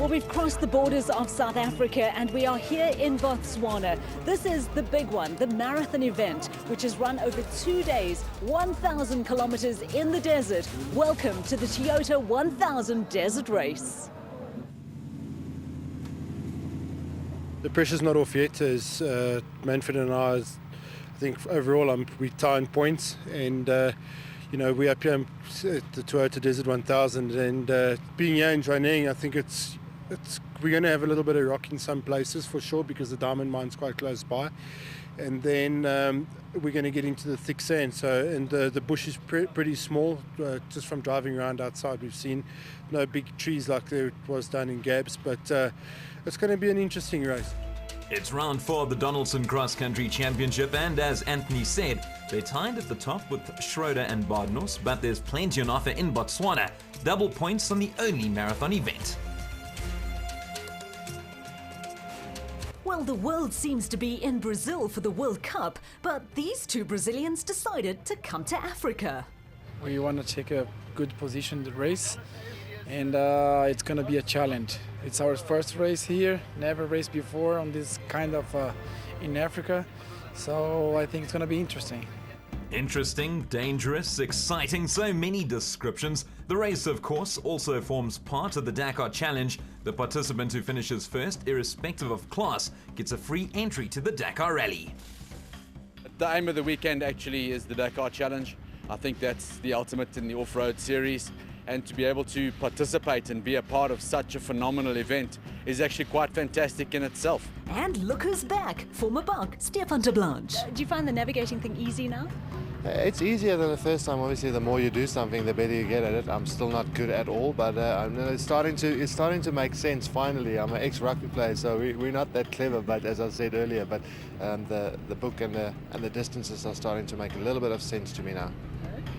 Well, we've crossed the borders of South Africa and we are here in Botswana. This is the big one, the marathon event, which is run over 2 days, 1,000 kilometers in the desert. Welcome to the Toyota 1000 Desert Race. The pressure's not off yet, as Manfred and I think overall we're tying points, and we're up here at the Toyota Desert 1000, and being here in Jwaneng, I think we're going to have a little bit of rock in some places for sure, because the diamond mine's quite close by, and then we're going to get into the thick sand. And the bush is pretty small. Just from driving around outside, we've seen no big trees like there was down in Gabs, but it's going to be an interesting race. It's round 4 of the Donaldson Cross Country Championship, and as Anthony said, they're tied at the top with Schroeder and Badenhorst, but there's plenty on offer in Botswana. Double points on the only marathon event. Well, the world seems to be in Brazil for the World Cup, but these two Brazilians decided to come to Africa. We want to take a good position in the race, and it's going to be a challenge. It's our first race here, never raced before on this kind of in Africa, so I think it's going to be interesting. Interesting, dangerous, exciting, so many descriptions. The race, of course, also forms part of the Dakar Challenge. The participant who finishes first, irrespective of class, gets a free entry to the Dakar Rally. The aim of the weekend actually is the Dakar Challenge. I think that's the ultimate in the off-road series. And to be able to participate and be a part of such a phenomenal event is actually quite fantastic in itself. And look who's back, former buck, Stefan de Blanche. Do you find the navigating thing easy now? It's easier than the first time. Obviously, the more you do something, the better you get at it. I'm still not good at all, but it's starting to make sense finally. I'm an ex-rugby player, so we're not that clever, but as I said earlier, but the book and the distances are starting to make a little bit of sense to me now.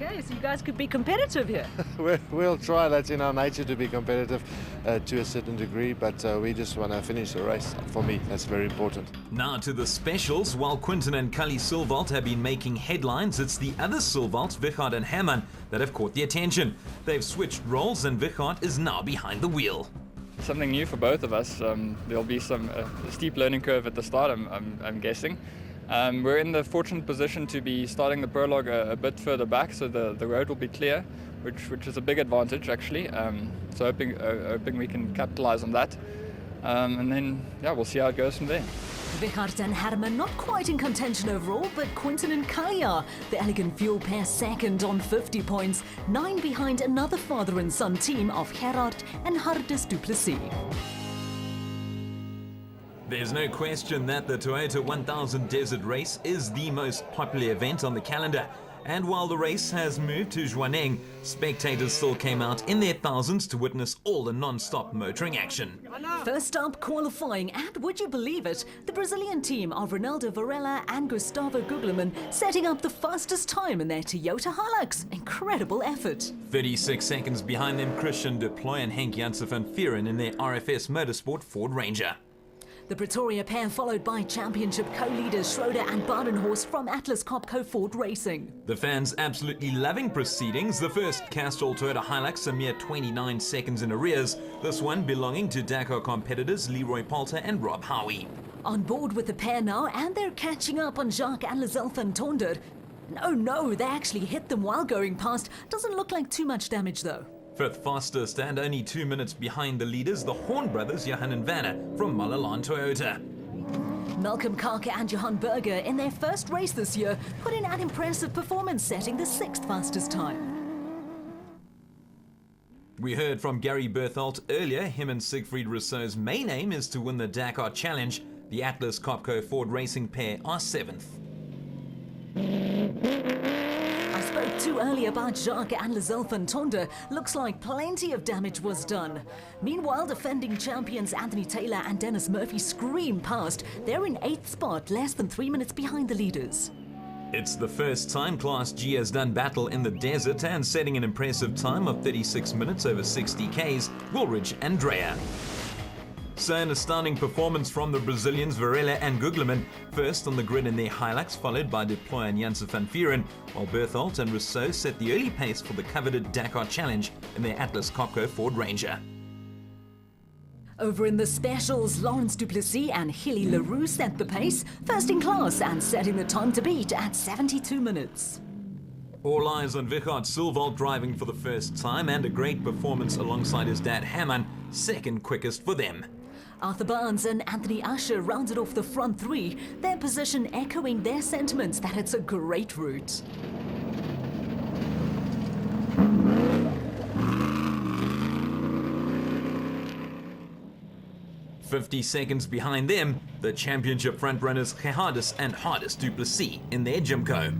Okay, so you guys could be competitive here. We'll try. That's in our nature to be competitive to a certain degree, but we just want to finish the race. For me, that's very important. Now to the specials. While Quinton and Cully Silvalt have been making headlines, it's the other Silvalts, Wichard and Herman, that have caught the attention. They've switched roles and Wichard is now behind the wheel. Something new for both of us. There'll be some steep learning curve at the start, I'm guessing. We're in the fortunate position to be starting the prologue a bit further back, so the road will be clear, which is a big advantage actually. So hoping we can capitalize on that, and then we'll see how it goes from there. Wichard and Herman not quite in contention overall, but Quinton and Cully are. The Elegant Fuel pair second on 50 points, 9 behind another father and son team of Gerard and Hardes du Plessis. There's no question that the Toyota 1000 Desert Race is the most popular event on the calendar. And while the race has moved to Jwaneng, spectators still came out in their thousands to witness all the non-stop motoring action. First up, qualifying, and would you believe it, the Brazilian team of Ronaldo Varela and Gustavo Gugleman setting up the fastest time in their Toyota Hilux. Incredible effort. 36 seconds behind them, Christian Deploy and Henk Janssen van Vieren in their RFS Motorsport Ford Ranger. The Pretoria pair followed by championship co-leaders Schroeder and Badenhorst from Atlas Copco Ford Racing. The fans absolutely loving proceedings. The first Castrol Toyota Hilux a mere 29 seconds in arrears. This one belonging to Dakar competitors Leroy Poulter and Rob Howie. On board with the pair now, and they're catching up on Jacques and Lazelf and Tonder. No, they actually hit them while going past. Doesn't look like too much damage though. Fifth fastest and only 2 minutes behind the leaders, the Horn brothers Johan and Vanna from Malalan Toyota. Malcolm Carker and Johan Berger in their first race this year put in an impressive performance, setting the 6th fastest time. We heard from Gary Berthold earlier. Him and Siegfried Rousseau's main aim is to win the Dakar Challenge. The Atlas Copco Ford Racing pair are 7th. Spoke too early about Jacques and Lazelf and Tonder. Looks like plenty of damage was done. Meanwhile, defending champions Anthony Taylor and Dennis Murphy scream past. They're in 8th spot, less than 3 minutes behind the leaders. It's the first time Class G has done battle in the desert, and setting an impressive time of 36 minutes over 60 Ks, Woolridge and Dreyer. So an astounding performance from the Brazilians Varela and Gugleman, first on the grid in their Hilux, followed by Deploy and Janssen van Vieren, while Berthold and Rousseau set the early pace for the coveted Dakar Challenge in their Atlas Copco Ford Ranger. Over in the specials, Lawrence du Plessis and Hilly Leroux set the pace, first in class and setting the time to beat at 72 minutes. All eyes on Wichard Silvold driving for the first time, and a great performance alongside his dad Herman, second quickest for them. Arthur Barnes and Anthony Usher rounded off the front three, their position echoing their sentiments that it's a great route. "50 seconds behind them, the championship frontrunners Gerhardus and Hardus du Plessis in their Jimco.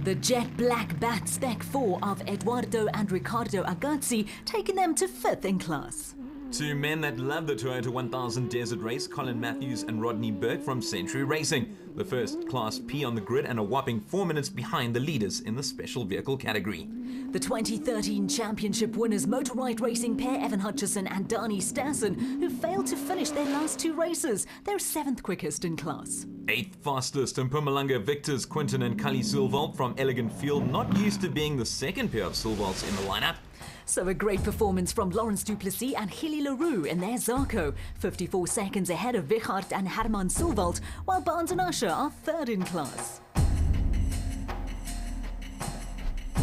The jet black bat spec 4 of Eduardo and Ricardo Agazzi taking them to 5th in class. Two men that love the Toyota 1000 Desert Race, Colin Matthews and Rodney Burke from Century Racing, the first Class P on the grid and a whopping 4 minutes behind the leaders in the special vehicle category. The 2013 championship winners Motorride Racing pair Evan Hutchison and Dani Stassen, who failed to finish their last 2 races, they're 7th quickest in class. 8th fastest in Mpumalanga Victors, Quinton and Cully Silvold from Elegant Fuel, not used to being the second pair of Silvolds in the lineup. So a great performance from Lawrence du Plessis and Hilly Leroux in their Zarco, 54 seconds ahead of Wichard and Herman Silvold, while Barnes and Usher are 3rd in class.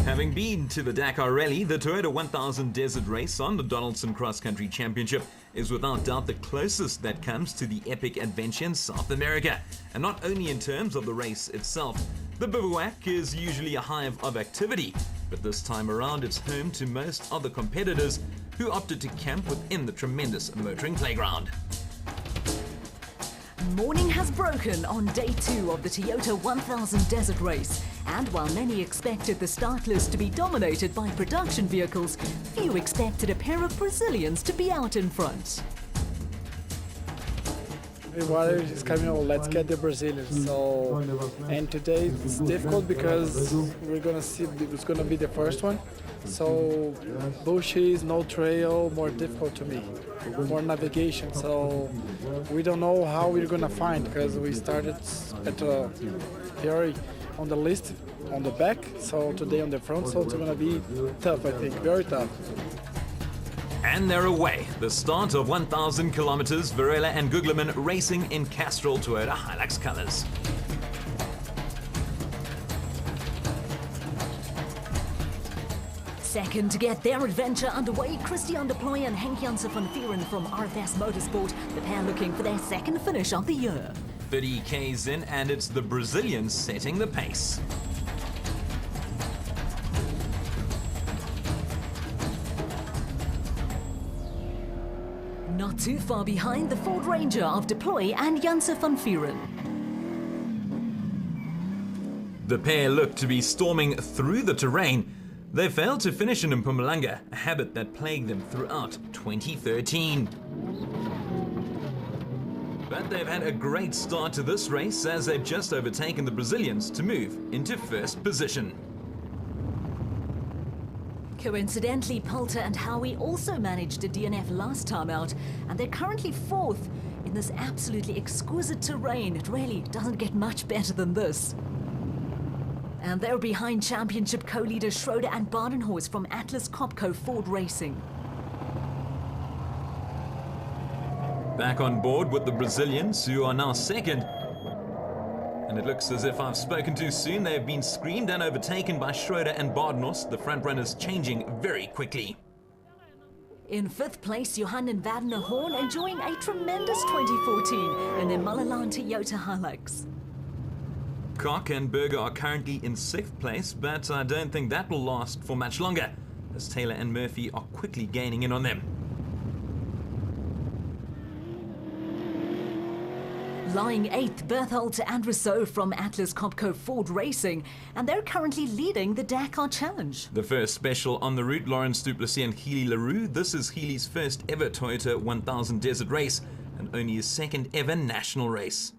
Having been to the Dakar Rally, the Toyota 1000 Desert Race on the Donaldson Cross Country Championship is without doubt the closest that comes to the epic adventure in South America. And not only in terms of the race itself. The bivouac is usually a hive of activity, but this time around it's home to most of the competitors who opted to camp within the tremendous motoring playground. Morning has broken on day 2 of the Toyota 1000 Desert Race, and while many expected the start list to be dominated by production vehicles, few expected a pair of Brazilians to be out in front. Everybody is coming on, let's get the Brazilians. So, and today it's difficult because we're gonna see it's gonna be the first one. So bushes, no trail, more difficult to me, more navigation. So we don't know how we're gonna find because we started at very on the list on the back. So today on the front, so it's gonna be tough. I think very tough. And they're away. The start of 1,000 kilometers, Varela and Gugleman racing in Castrol Toyota Hilux colors. Second to get their adventure underway, Christian Deploy and Henk Janssen van Vieren from RFS Motorsport, the pair looking for their second finish of the year. 30 Ks in, and it's the Brazilians setting the pace. Not too far behind, the Ford Ranger of Deploy and Janssen van Vieren. The pair look to be storming through the terrain. They failed to finish in Mpumalanga, a habit that plagued them throughout 2013. But they've had a great start to this race as they've just overtaken the Brazilians to move into first position. Coincidentally, Poulter and Howie also managed a DNF last time out, and they're currently 4th in this absolutely exquisite terrain. It really doesn't get much better than this. And they're behind championship co-leaders Schroeder and Badenhorst from Atlas Copco Ford Racing. Back on board with the Brazilians, who are now second. And it looks as if I've spoken too soon. They have been screened and overtaken by Schroeder and Badenhorst, the front runners changing very quickly. In 5th place, Johan and Werner Horn enjoying a tremendous 2014 in their Malalan Toyota Hilux. Koch and Berger are currently in 6th place, but I don't think that will last for much longer, as Taylor and Murphy are quickly gaining in on them. Lying 8th, Berthold and Rousseau from Atlas Copco Ford Racing, and they're currently leading the Dakar Challenge. The first special on the route, Lawrence du Plessis and Healy Leroux. This is Healy's first ever Toyota 1000 Desert Race, and only his second ever national race.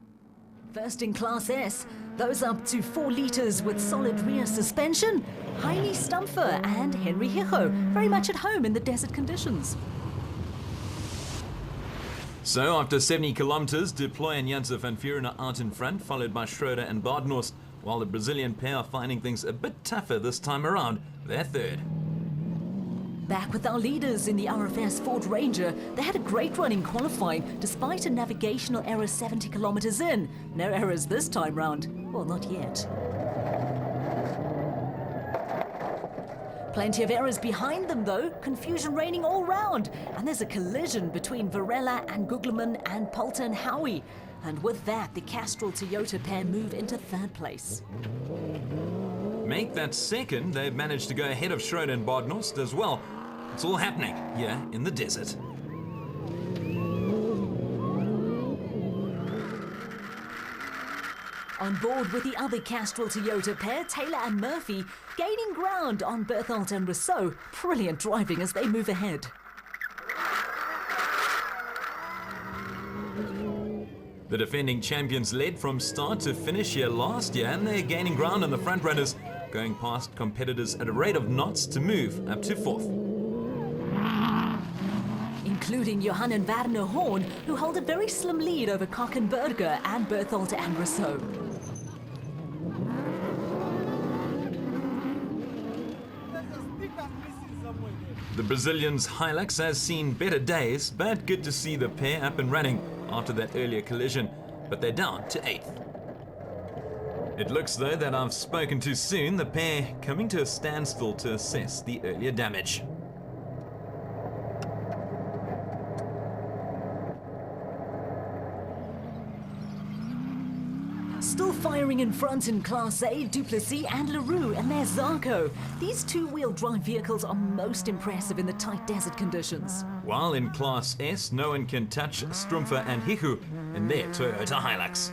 First in Class S, those up to 4 litres with solid rear suspension, Heili Stumpfer and Henry Hijo, very much at home in the desert conditions. So after 70 kilometers, Deploy and Janssen van Vieren are out in front, followed by Schroeder and Badenhorst, while the Brazilian pair are finding things a bit tougher this time around. They're third. Back with our leaders in the RFS Ford Ranger, they had a great run in qualifying despite a navigational error 70 kilometers in. No errors this time round. Well, not yet. Plenty of errors behind them though, confusion reigning all round. And there's a collision between Varela and Gugleman and Poulter and Howie. And with that, the Castrol Toyota pair move into third place. Make that second, they've managed to go ahead of Schroeder and Badenhorst as well. It's all happening here in the desert. On board with the other Castrol Toyota pair, Taylor and Murphy, gaining ground on Berthold and Rousseau. Brilliant driving as they move ahead. The defending champions led from start to finish here last year, and they're gaining ground on the front runners, going past competitors at a rate of knots to move up to fourth. Including Johan and Werner Horn, who hold a very slim lead over Kochenberger and Berthold and Rousseau. The Brazilians' Hilux has seen better days, but good to see the pair up and running after that earlier collision, but they're down to 8th. It looks though that I've spoken too soon, the pair coming to a standstill to assess the earlier damage. Still firing in front in Class A, Duplessis and Leroux, and there's Zarco. These two-wheel drive vehicles are most impressive in the tight desert conditions. While in Class S, no one can touch Strumpfer and Hichu in their Toyota Hilux.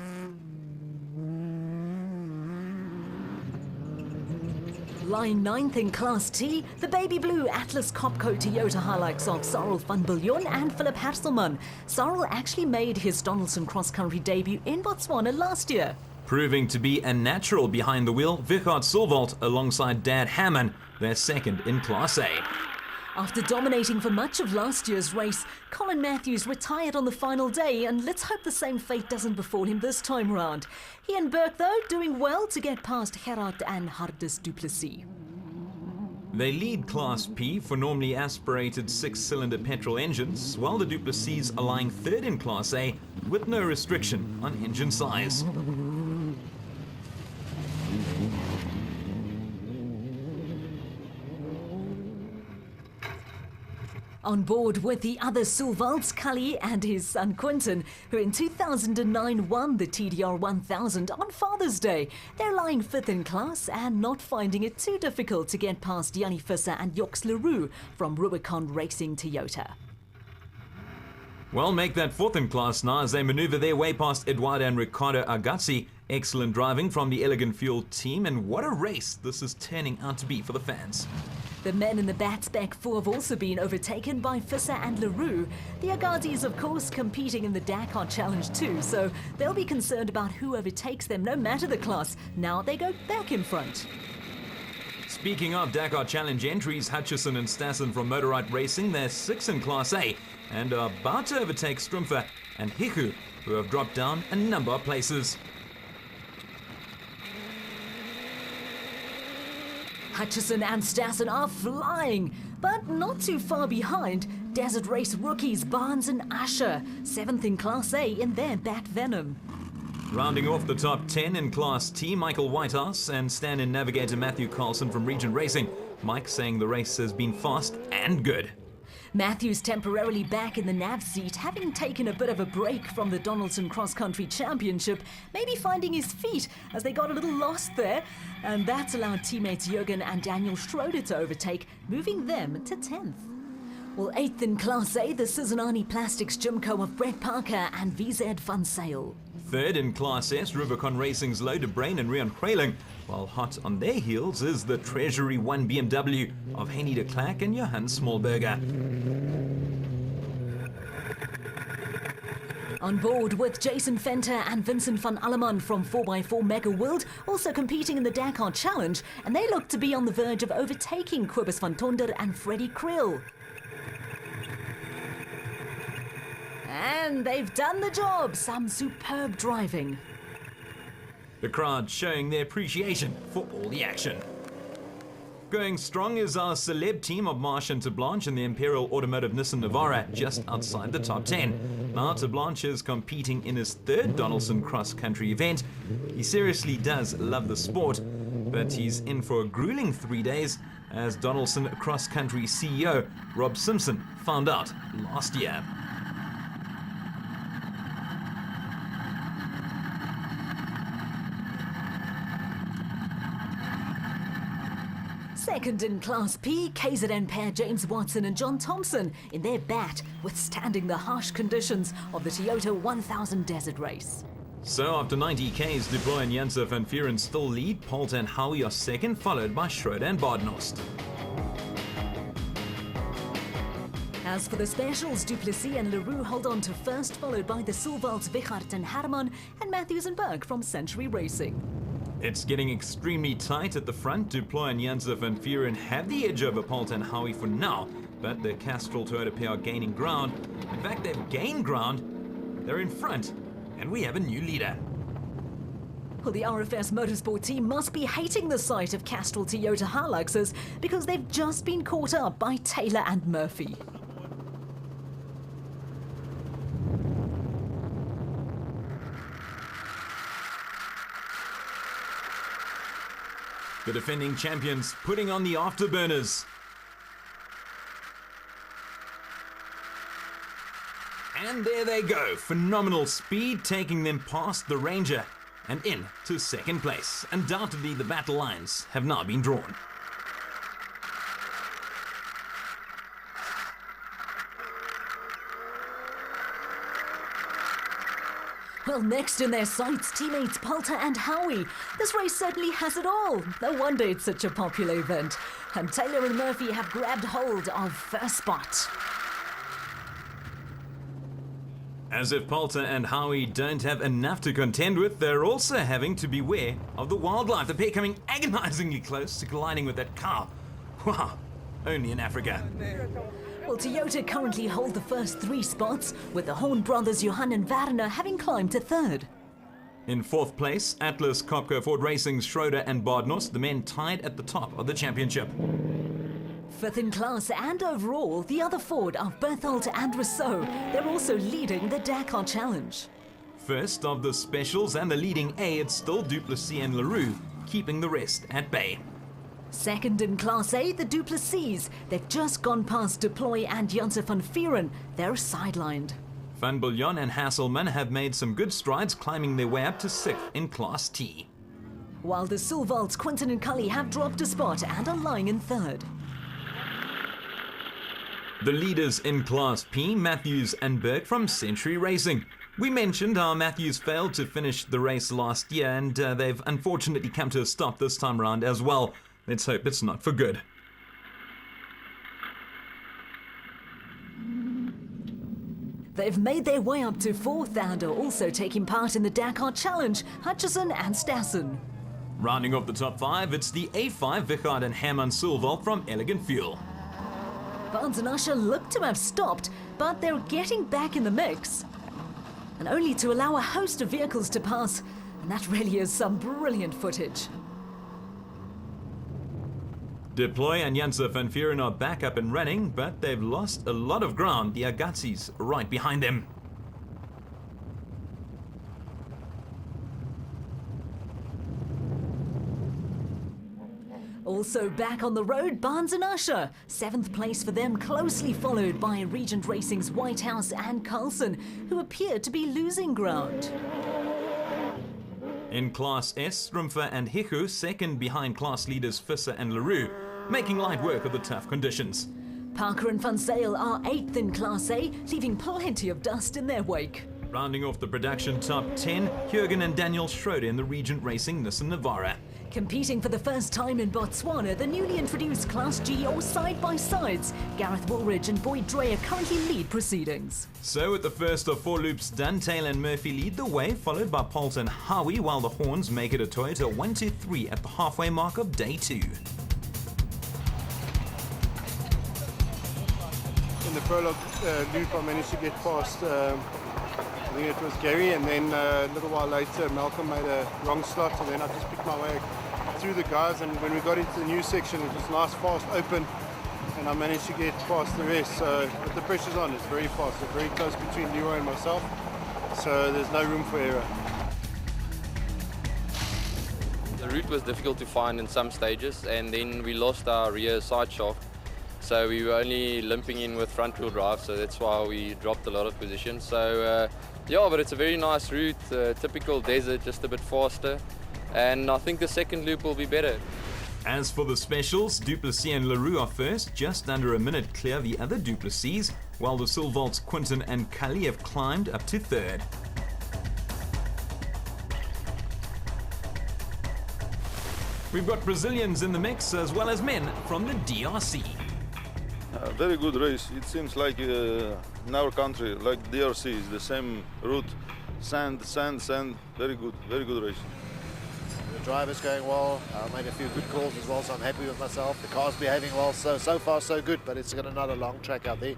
Lying 9th in Class T, the baby blue Atlas Copco Toyota Hilux of Cyril van Biljon and Philip Hasselman. Cyril actually made his Donaldson cross-country debut in Botswana last year. Proving to be a natural behind the wheel, Wichard Silvalt alongside Dad Hammond, their second in Class A. After dominating for much of last year's race, Colin Matthews retired on the final day, and let's hope the same fate doesn't befall him this time round. He and Burke, though, doing well to get past Gerard and Hardus Duplessis. They lead Class P for normally aspirated 6-cylinder petrol engines, while the Duplessis are lying third in Class A with no restriction on engine size. On board with the other Silvalds, Cully and his son Quinton, who in 2009 won the TDR 1000 on Father's Day. They're lying 5th in class and not finding it too difficult to get past Jannie Visser and Joks Leroux from Rubicon Racing Toyota. Well, make that 4th in class now as they maneuver their way past Eduardo and Ricardo Agazzi. Excellent driving from the Elegant Fuel team, and what a race this is turning out to be for the fans. The men in the Batspec 4 have also been overtaken by Visser and Leroux. The Agazzis, of course, competing in the Dakar Challenge too, so they'll be concerned about who overtakes them, no matter the class. Now they go back in front. Speaking of Dakar Challenge entries, Hutchison and Stassen from Motorite Racing, they're 6th in Class A and are about to overtake Strumpfer and Hichu, who have dropped down a number of places. Hutchison and Stassen are flying, but not too far behind. Desert Race rookies Barnes and Usher, 7th in Class A in their Bat Venom. Rounding off the top 10 in Class T, Michael Whitehouse and stand-in navigator Matthew Carlson from Regent Racing. Mike saying the race has been fast and good. Matthews temporarily back in the nav seat, having taken a bit of a break from the Donaldson Cross Country Championship, maybe finding his feet as they got a little lost there. And that's allowed teammates Jürgen and Daniel Schroeder to overtake, moving them to 10th. Well, 8th in Class A, the Cincinnati Plastics Gymco of Brett Parker and VZ Van Sale. 3rd in Class S, Rubicon Racing's Louw de Bruin and Rian Kreiling, while hot on their heels is the Treasury 1 BMW of Henny de Klerk and Johan Smallberger. On board with Jason Fenter and Vincent van Alleman from 4x4 Mega World, also competing in the Dakar Challenge, and they look to be on the verge of overtaking Cobus van Tonder and Freddie Krill. And they've done the job. Some superb driving. The crowd showing their appreciation for all the action. Going strong is our celeb team of Marsh and Tablanche in the Imperial Automotive Nissan Navara, just outside the top 10. Now Tablanche is competing in his third Donaldson cross-country event. He seriously does love the sport, but he's in for a grueling 3 days, as Donaldson cross-country CEO Rob Simpson found out last year. Second in Class P, KZN pair James Watson and John Thompson in their bat, withstanding the harsh conditions of the Toyota 1000 Desert Race. So after 90 Ks, Deploy and Janse van Vuuren still lead. Poulter and Howie are second, followed by Schroeder and Badenhorst. As for the specials, Duplessis and Leroux hold on to first, followed by the Silvalds, Wichart and Herman, and Matthews and Berg from Century Racing. It's getting extremely tight at the front. Deploy and Janse van Vuuren have the edge over Poulter and Howie for now, but the Castrol Toyota pair are gaining ground. In fact, they've gained ground. They're in front, and we have a new leader. Well, the RFS Motorsport team must be hating the sight of Castrol Toyota Hiluxes because they've just been caught up by Taylor and Murphy. The defending champions putting on the afterburners. And there they go. Phenomenal speed, taking them past the Ranger and in to second place. Undoubtedly, the battle lines have now been drawn. Well, next in their sights, teammates Poulter and Howie. This race certainly has it all. No wonder it's such a popular event. And Taylor and Murphy have grabbed hold of first spot. As if Poulter and Howie don't have enough to contend with, they're also having to beware of the wildlife. The pair coming agonizingly close to colliding with that car. Wow, only in Africa. Well, Toyota currently hold the first 3 spots, with the Horn brothers Johan and Werner having climbed to third. In fourth place, Atlas Copco Ford Racing's Schroeder and Badenhorst, the men tied at the top of the championship. Fifth in class and overall, the other Ford of Berthold and Rousseau. They're also leading the Dakar Challenge. First of the specials and the leading A, it's still Duplessis and Leroux, keeping the rest at bay. Second in Class A, the Duplessis. They've just gone past Deploy and Janse van Vuuren. They're sidelined. Van Bouillon and Hasselman have made some good strides, climbing their way up to 6th in Class T. While the Silvalds, Quinton and Cully have dropped a spot and are lying in third. The leaders in Class P, Matthews and Berg from Century Racing. We mentioned how Matthews failed to finish the race last year, and they've unfortunately come to a stop this time around as well. Let's hope it's not for good. They've made their way up to 4th and are also taking part in the Dakar Challenge, Hutchison and Stassen. Rounding off the top 5, it's the A5, Wichart and Herman Silval from Elegant Fuel. Barnes and Usher look to have stopped, but they're getting back in the mix. And only to allow a host of vehicles to pass, and that really is some brilliant footage. Deploy and Janse van Vuuren are back up and running, but they've lost a lot of ground. The Agassi's right behind them. Also back on the road, Barnes and Usher. 7th place for them, closely followed by Regent Racing's Whitehouse and Carlson, who appear to be losing ground. In Class S, Strumpfer and Hichu, second behind class leaders Visser and Leroux, making light work of the tough conditions. Parker and Van Zyl are 8th in Class A, leaving plenty of dust in their wake. Rounding off the production top 10, Jürgen and Daniel Schroeder in the Regent Racing Nissan Navara. Competing for the first time in Botswana, the newly introduced Class G or side-by-sides, Gareth Woolridge and Boyd Dreyer currently lead proceedings. So with the first of 4 loops done, Taylor and Murphy lead the way, followed by Poulter and Howie, while the Horns make it a Toyota 1-2-3 at the halfway mark of day 2. In the prologue loop, I managed to get past, I think it was Gary, and then a little while later Malcolm made a wrong slot, and then I just picked my way through the guys, and when we got into the new section, it was nice, fast, open, and I managed to get past the rest. So with the pressure's on, it's very fast. It's very close between Leroy and myself, so there's no room for error. The route was difficult to find in some stages, and then we lost our rear side shaft, so we were only limping in with front wheel drive, so that's why we dropped a lot of position. So yeah, but it's a very nice route, typical desert, just a bit faster, and I think the second loop will be better. As for the specials, Du Plessis and Leroux are first, just under a minute clear the other Du Plessis, while the Silvalts, Quinton and Cully have climbed up to third. We've got Brazilians in the mix as well as men from the DRC. Very good race. It seems like in our country, like DRC, is the same route. Sand, sand, sand. Very good race. The driver's going well. Made a few good calls as well, so I'm happy with myself. The car's behaving well, so far so good, but it's got another long track out there.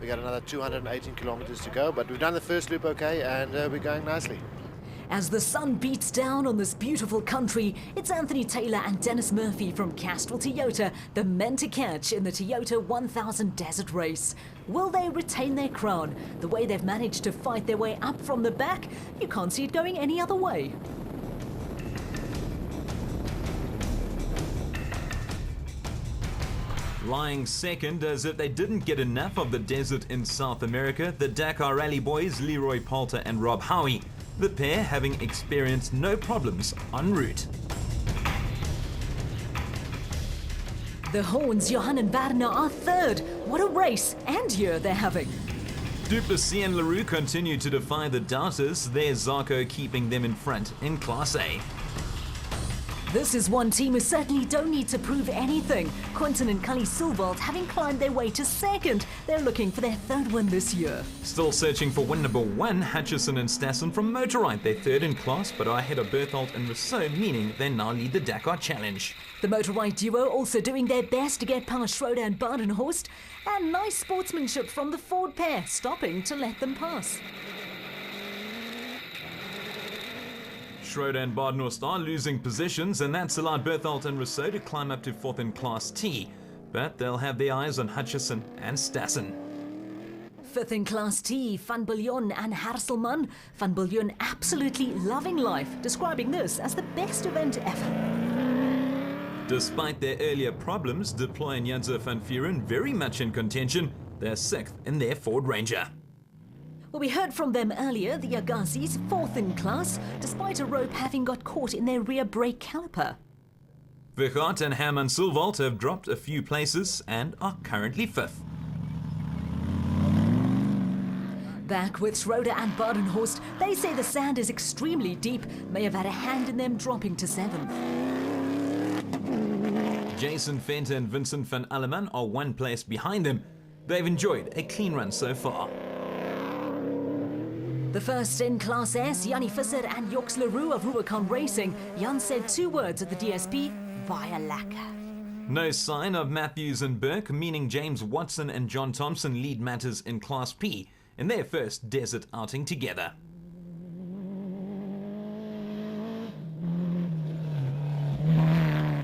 We got another 218 kilometers to go, but we've done the first loop okay, and we're going nicely. As the sun beats down on this beautiful country, it's Anthony Taylor and Dennis Murphy from Castrol Toyota, the men to catch in the Toyota 1000 Desert Race. Will they retain their crown? The way they've managed to fight their way up from the back, you can't see it going any other way. Lying second as if they didn't get enough of the desert in South America, the Dakar Rally boys Leroy Poulter and Rob Howie. The pair having experienced no problems en route. The Horns, Johan and Werner, are third. What a race and year they're having. Du Plessis and Leroux continue to defy the doubters, there's Zarco keeping them in front in Class A. This is one team who certainly don't need to prove anything. Quinton and Cully Silvalt having climbed their way to second. They're looking for their third win this year. Still searching for win number one, Hutchison and Stassen from Motorride. They're third in class, but are ahead of Berthold and Rousseau, meaning they now lead the Dakar Challenge. The Motorride duo also doing their best to get past Schroeder and Badenhorst. And nice sportsmanship from the Ford pair, stopping to let them pass. Schroeder and Badenhorst are losing positions, and that's allowed Berthold and Rousseau to climb up to fourth in Class T. But they'll have their eyes on Hutchison and Stassen. Fifth in Class T, Van Biljon and Harselman. Van Biljon absolutely loving life, describing this as the best event ever. Despite their earlier problems, Deploy and Janzer van Vuren very much in contention. They're sixth in their Ford Ranger. Well, we heard from them earlier, the Agassiz, fourth in class, despite a rope having got caught in their rear brake caliper. Vergaat and Herman Silvalt have dropped a few places and are currently fifth. Back with Schroeder and Badenhorst, they say the sand is extremely deep, may have had a hand in them dropping to seventh. Jason Fenter and Vincent van Alleman are one place behind them. They've enjoyed a clean run so far. The first in Class S, Jannie Visser and Joks Leroux of Rubicon Racing. Jan said 2 words at the DSP, via lekker. No sign of Matthews and Burke, meaning James Watson and John Thompson lead matters in Class P in their first desert outing together.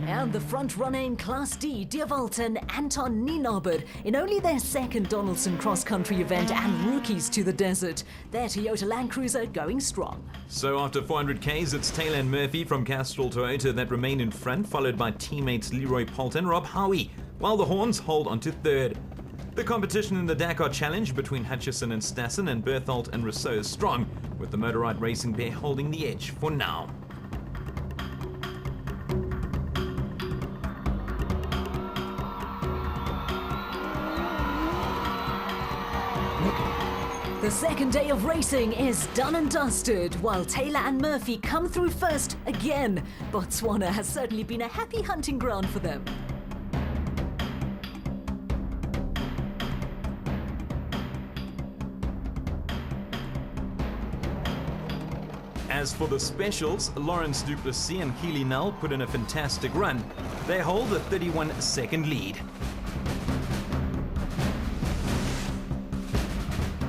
And the front runner in Class D, Dierwald and Anton Nienaber, in only their second Donaldson cross-country event and rookies to the desert. Their Toyota Land Cruiser going strong. So after 400 Ks, it's Taylor and Murphy from Castrol Toyota that remain in front, followed by teammates Leroy Poulter and Rob Howie, while the Horns hold on to third. The competition in the Dakar Challenge between Hutchison and Stassen and Berthold and Rousseau is strong, with the Motorride Racing pair holding the edge for now. The second day of racing is done and dusted, while Taylor and Murphy come through first again. Botswana has certainly been a happy hunting ground for them. As for the specials, Lawrence Du Plessis and Keely Null put in a fantastic run. They hold a 31-second lead.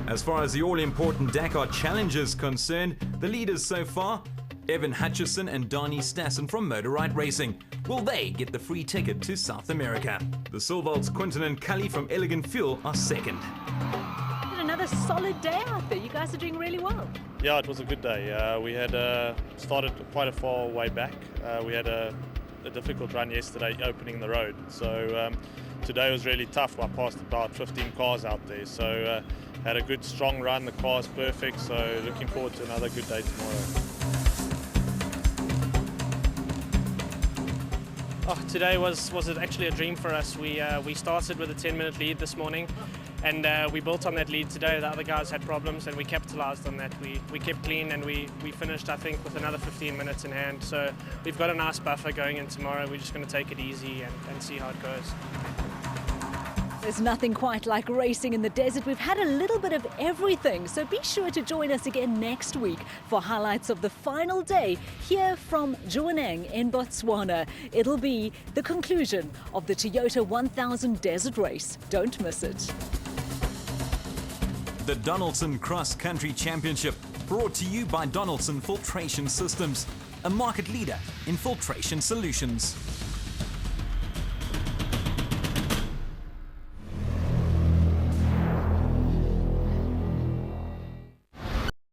As far as the all-important Dakar Challenge is concerned, the leaders so far, Evan Hutchison and Donnie Stassen from Motorite Racing. Will they get the free ticket to South America? The Silvalds, Quinton and Cully from Elegant Fuel are second. Another solid day out there. You guys are doing really well. Yeah, it was a good day. We had started quite a far way back. We had a difficult run yesterday opening the road. So today was really tough. I passed about 15 cars out there. So had a good strong run. The car's perfect. So looking forward to another good day tomorrow. Oh, today was actually a dream for us. We started with a 10-minute lead this morning, and we built on that lead today. The other guys had problems, and we capitalized on that. We kept clean, and we finished, I think, with another 15 minutes in hand. So we've got a nice buffer going in tomorrow. We're just going to take it easy and see how it goes. There's nothing quite like racing in the desert. We've had a little bit of everything, so be sure to join us again next week for highlights of the final day here from Jwaneng in Botswana. It'll be the conclusion of the Toyota 1000 Desert Race. Don't miss it. The Donaldson Cross Country Championship, brought to you by Donaldson Filtration Systems, a market leader in filtration solutions.